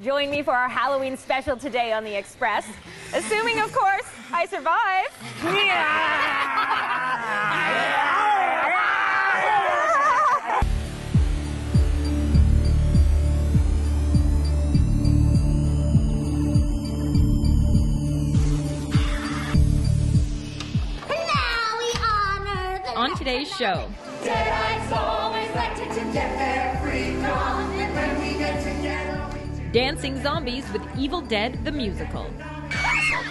Join me for our Halloween special today on The Express. Assuming, of course, I survive. On today's show, Deadites always like to get their freak on, and when we get together, we do. dancing zombies with Evil Dead the Musical.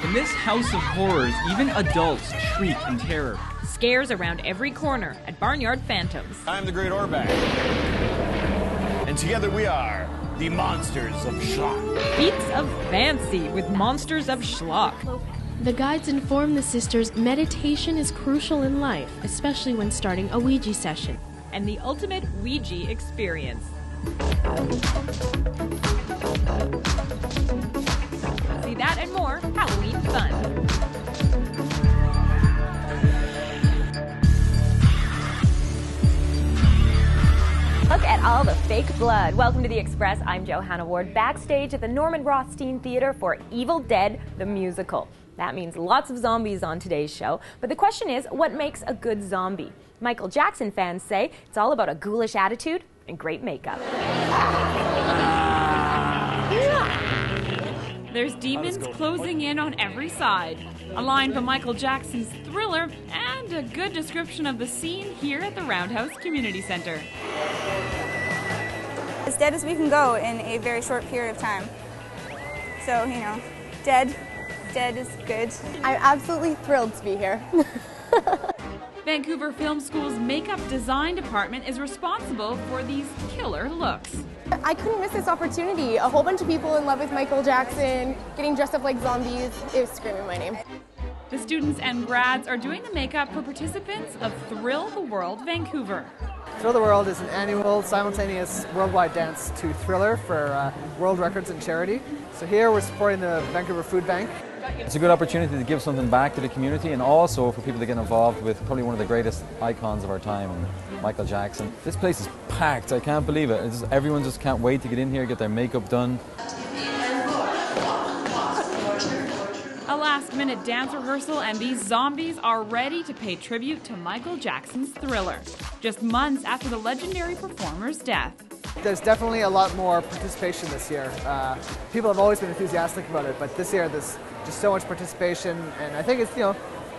In this house of horrors, even adults shriek in terror. Scares around every corner at Barnyard Phantoms. I'm the Great Orback. And together we are the Monsters of Schlock. Feats of Fancy with Monsters of Schlock. The guides inform the sisters meditation is crucial in life, especially when starting a Ouija session. And the ultimate Ouija experience. See that and more Halloween fun. Look at all the fake blood. Welcome to The Express. I'm Johanna Ward, backstage at the Norman Rothstein Theatre for Evil Dead the Musical. That means lots of zombies on today's show. But the question is, what makes a good zombie? Michael Jackson fans say it's all about a ghoulish attitude and great makeup. There's demons closing in on every side. A line from Michael Jackson's Thriller, and a good description of the scene here at the Roundhouse Community Center. As dead as we can go in a very short period of time. So, you know, dead is good. I'm absolutely thrilled to be here. Vancouver Film School's makeup design department is responsible for these killer looks. I couldn't miss this opportunity. A whole bunch of people in love with Michael Jackson, getting dressed up like zombies. It was screaming my name. The students and grads are doing the makeup for participants of Thrill the World Vancouver. Thrill the World is an annual simultaneous worldwide dance to Thriller for world records and charity. So here we're supporting the Vancouver Food Bank. It's a good opportunity to give something back to the community and also for people to get involved with probably one of the greatest icons of our time, Michael Jackson. This place is packed, I can't believe it. Everyone just can't wait to get in here, get their makeup done. A last-minute dance rehearsal and these zombies are ready to pay tribute to Michael Jackson's Thriller, just months after the legendary performer's death. There's definitely a lot more participation this year. People have always been enthusiastic about it, but this year there's just so much participation, and I think it's,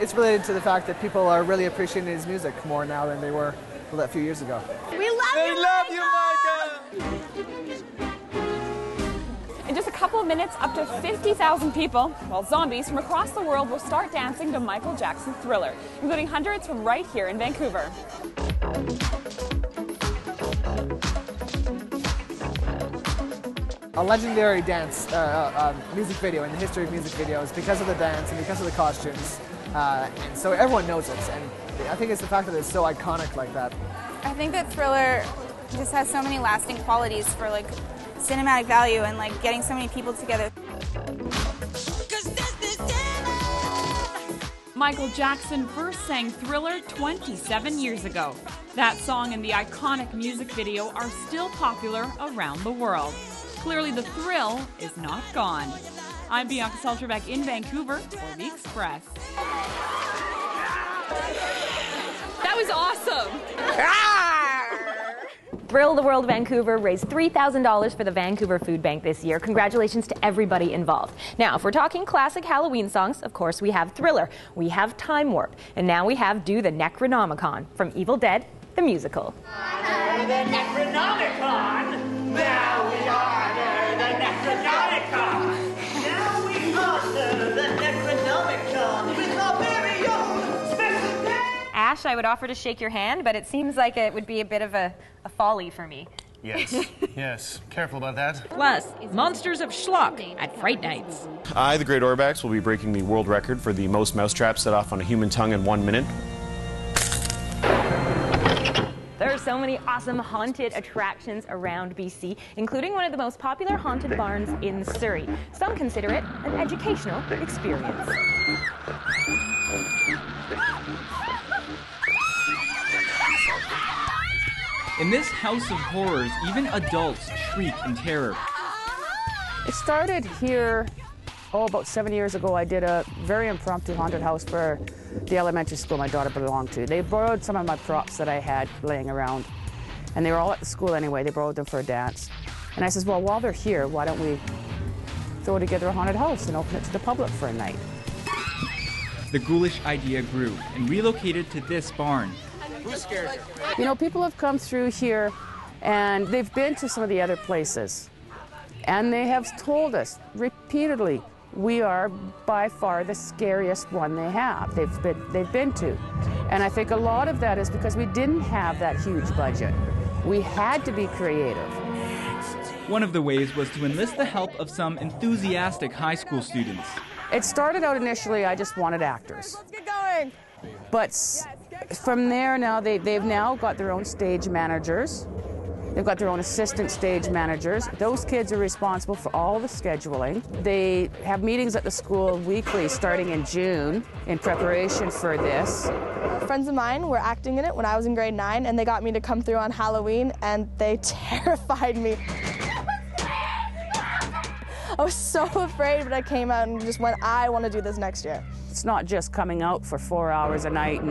it's related to the fact that people are really appreciating his music more now than they were a few years ago. We love you, Michael! In just a couple of minutes, up to 50,000 people, zombies from across the world will start dancing to Michael Jackson's Thriller, including hundreds from right here in Vancouver. A legendary dance, music video in the history of music videos because of the dance and because of the costumes. And so everyone knows it, and I think it's the fact that it's so iconic like that. I think that Thriller just has so many lasting qualities for like cinematic value and like getting so many people together. Michael Jackson first sang Thriller 27 years ago. That song and the iconic music video are still popular around the world. Clearly the thrill is not gone. I'm Bianca Salterbeck in Vancouver for The Express. That was awesome! Thrill the World Vancouver raised $3,000 for the Vancouver Food Bank this year. Congratulations to everybody involved. Now, if we're talking classic Halloween songs, of course we have Thriller, we have Time Warp, and now we have Do the Necronomicon from Evil Dead the Musical. Honor the Necronomicon! Now we honor the Necronomicon! Now we honor the Necronomicon with our very own special day! Ash, I would offer to shake your hand, but it seems like it would be a bit of a folly for me. Yes, yes. Careful about that. Plus, Monsters of Schlock at Fright Nights. I, the Great Orbacks, will be breaking the world record for the most mousetraps set off on a human tongue in 1 minute. There are so many awesome haunted attractions around BC, including one of the most popular haunted barns in Surrey. Some consider it an educational experience. In this house of horrors, even adults shriek in terror. It started here, about 7 years ago. I did a very impromptu haunted house for the elementary school my daughter belonged to. They borrowed some of my props that I had laying around, and they were all at the school anyway. They borrowed them for a dance. And I says, well, while they're here, why don't we throw together a haunted house and open it to the public for a night? The ghoulish idea grew and relocated to this barn. Who's scared? You know, people have come through here and they've been to some of the other places. And they have told us repeatedly, we are by far the scariest one they have, they've been to. And I think a lot of that is because we didn't have that huge budget. We had to be creative. One of the ways was to enlist the help of some enthusiastic high school students. It started out initially, I just wanted actors. Let's get going. But from there now, they've now got their own stage managers. They've got their own assistant stage managers. Those kids are responsible for all the scheduling. They have meetings at the school weekly starting in June in preparation for this. Friends of mine were acting in it when I was in grade 9, and they got me to come through on Halloween, and they terrified me. I was so afraid, but I came out and just went, I want to do this next year. It's not just coming out for 4 hours a night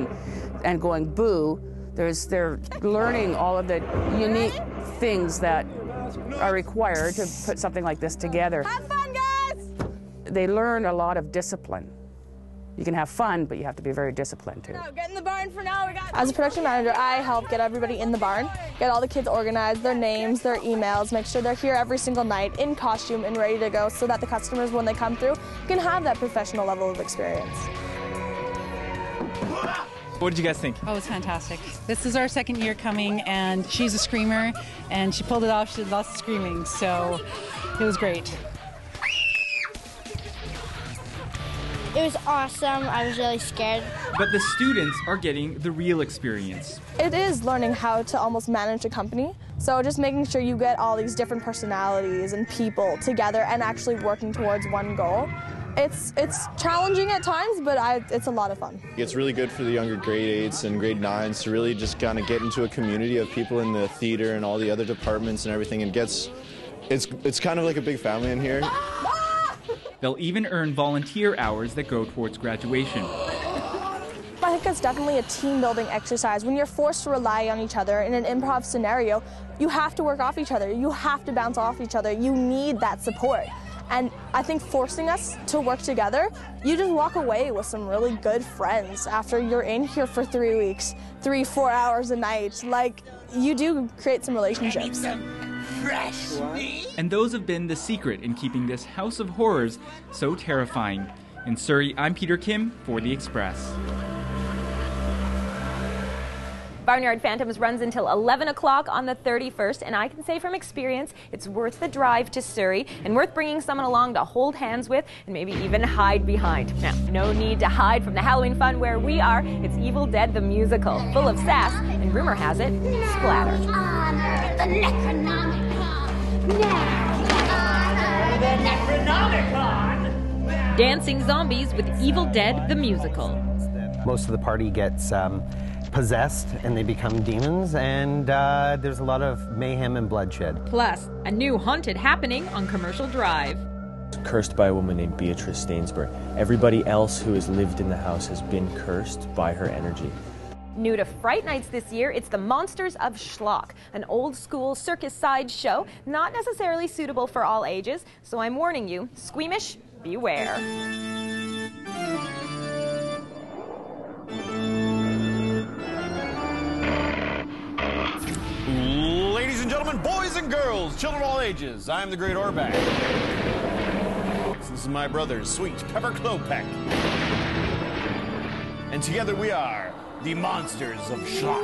and going boo. They're learning all of the unique things that are required to put something like this together. Have fun, guys! They learn a lot of discipline. You can have fun, but you have to be very disciplined too. Get in the barn for now. As a production manager, I help get everybody in the barn, get all the kids organized, their names, their emails, make sure they're here every single night in costume and ready to go so that the customers, when they come through, can have that professional level of experience. What did you guys think? Oh, it was fantastic. This is our second year coming, and she's a screamer, and she pulled it off. She did lots of screaming, so it was great. It was awesome. I was really scared. But the students are getting the real experience. It is learning how to almost manage a company. So just making sure you get all these different personalities and people together and actually working towards one goal. It's challenging at times, but it's a lot of fun. It's really good for the younger grade 8s and grade 9s to really just kind of get into a community of people in the theater and all the other departments and everything. And it's kind of like a big family in here. They'll even earn volunteer hours that go towards graduation. I think that's definitely a team-building exercise. When you're forced to rely on each other in an improv scenario, you have to work off each other. You have to bounce off each other. You need that support. And I think forcing us to work together, you just walk away with some really good friends after you're in here for 3 weeks, 3-4 hours a night. Like, you do create some relationships. And those have been the secret in keeping this house of horrors so terrifying. In Surrey, I'm Peter Kim for The Express. Barnyard Phantoms runs until 11 o'clock on the 31st, and I can say from experience, it's worth the drive to Surrey and worth bringing someone along to hold hands with and maybe even hide behind. Now, no need to hide from the Halloween fun where we are. It's Evil Dead the Musical, full of sass, and rumor has it, splatter. The Necronomicon. Now the Necronomicon. Dancing zombies with Evil Dead the Musical. Most of the party gets possessed and they become demons, and there's a lot of mayhem and bloodshed. Plus, a new haunted happening on Commercial Drive. Cursed by a woman named Beatrice Stainsbury. Everybody else who has lived in the house has been cursed by her energy. New to Fright Nights this year, it's the Monsters of Schlock, an old-school circus side show, not necessarily suitable for all ages, so I'm warning you, squeamish, beware. Ladies and gentlemen, boys and girls, children of all ages, I'm the Great Orback. This is my brother, Sweet Pepper Klopek. And together we are the Monsters of Schlock.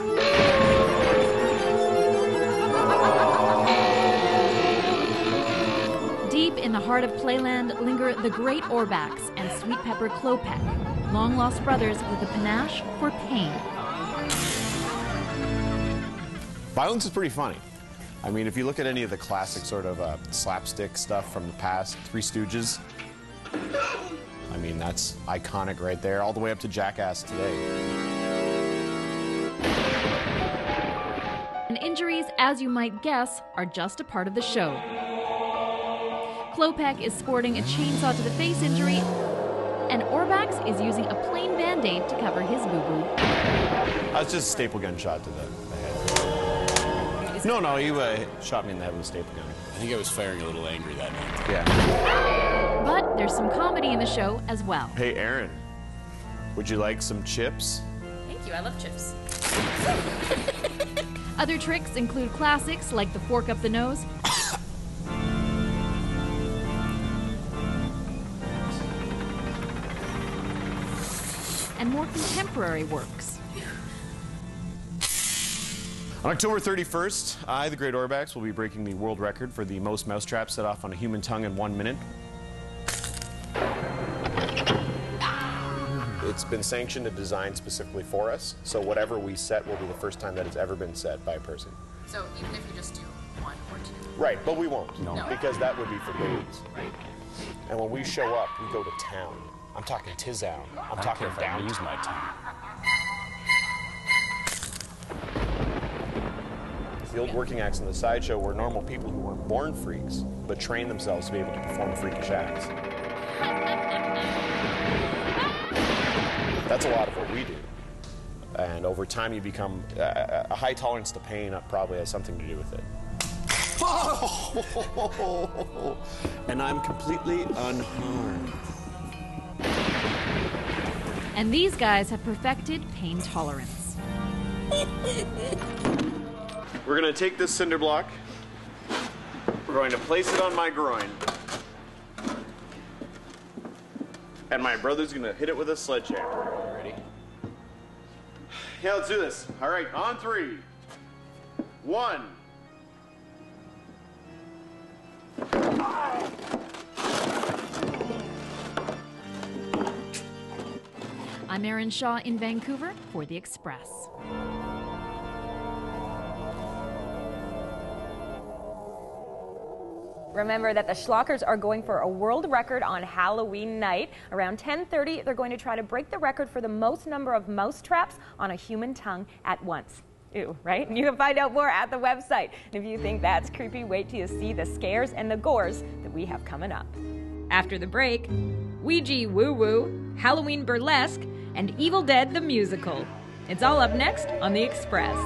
Deep in the heart of Playland linger the Great Orbacks and Sweet Pepper Klopek, long-lost brothers with a panache for pain. Violence is pretty funny. I mean, if you look at any of the classic sort of slapstick stuff from the past, Three Stooges, I mean, that's iconic right there, all the way up to Jackass today. And injuries, as you might guess, are just a part of the show. Klopek is sporting a chainsaw to the face injury, and Orbax is using a plain Band-Aid to cover his boo-boo. That's just a staple gun shot to the head. No, he shot me in the head with a staple gun. I think I was firing a little angry that night. Yeah. But there's some comedy in the show as well. Hey, Aaron, would you like some chips? Thank you, I love chips. Other tricks include classics like the fork up the nose, and more contemporary works. On October 31st, I, the Great Orbax, will be breaking the world record for the most mousetraps set off on a human tongue in 1 minute. It's been sanctioned and designed specifically for us, so whatever we set will be the first time that it's ever been set by a person. So even if you just do 1 or 2? Right, but we won't, No. because that would be for babies. Right. And when we show up, we go to town. I'm talking Tizown. I'm talking down. Use my tongue. The old working acts in the sideshow were normal people who weren't born freaks, but trained themselves to be able to perform freakish acts. That's a lot of what we do. And over time, you become a high tolerance to pain. Probably has something to do with it. And I'm completely unharmed. And these guys have perfected pain tolerance. We're going to take this cinder block. We're going to place it on my groin. And my brother's going to hit it with a sledgehammer. Ready? Yeah, let's do this. All right, on 3. 1. I'm Erin Shaw in Vancouver for The Express. Remember that the Schlockers are going for a world record on Halloween night. Around 10:30, they're going to try to break the record for the most number of mouse traps on a human tongue at once. Ew, right? And you can find out more at the website. And if you think that's creepy, wait till you see the scares and the gores that we have coming up. After the break, Ouija Woo Woo, Halloween Burlesque, and Evil Dead the Musical. It's all up next on The Express.